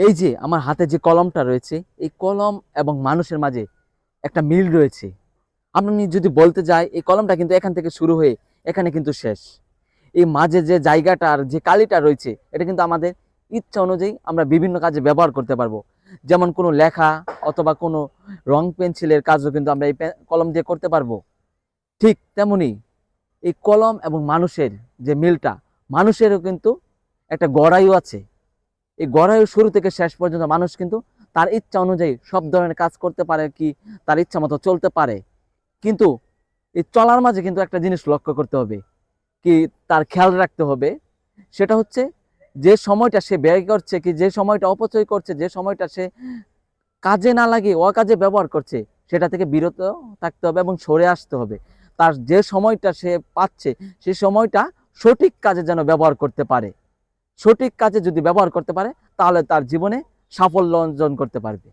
এই যে আমার হাতে যে কলমটা রয়েছে, এই কলম এবং মানুষের মাঝে একটা মিল রয়েছে। আমি যদি বলতে যাই, এই কলমটা কিন্তু এখান থেকে শুরু হয়ে এখানে কিন্তু শেষ। এই মাঝে যে জায়গাটার যে কালিটা রয়েছে, এটা কিন্তু আমাদের ইচ্ছা অনুযায়ী আমরা বিভিন্ন কাজে ব্যবহার করতে পারবো। যেমন কোনো লেখা অথবা কোনো রং পেন্সিলের কাজও কিন্তু আমরা এই কলম দিয়ে করতে পারবো। ঠিক তেমনি এই কলম এবং মানুষের যে মিলটা, মানুষেরও কিন্তু একটা গড়াইও আছে। এই গড়াইয়ের শুরু থেকে শেষ পর্যন্ত মানুষ কিন্তু তার ইচ্ছা অনুযায়ী সব ধরনের কাজ করতে পারে, কি তার ইচ্ছা মতো চলতে পারে। কিন্তু এই চলার মাঝে কিন্তু একটা জিনিস লক্ষ্য করতে হবে, কি তার খেয়াল রাখতে হবে। সেটা হচ্ছে যে সময়টা সে ব্যয় করছে, কি যে সময়টা অপচয় করছে, যে সময়টা সে কাজে না লাগিয়ে অকাজে ব্যবহার করছে, সেটা থেকে বিরত থাকতে হবে এবং সরে আসতে হবে। তার যে সময়টা সে পাচ্ছে, সেই সময়টা সঠিক কাজে যেন ব্যবহার করতে পারে। সঠিক কাজে যদি ব্যবহার করতে পারে, তাহলে তার জীবনে সাফল্য অর্জন করতে পারবে।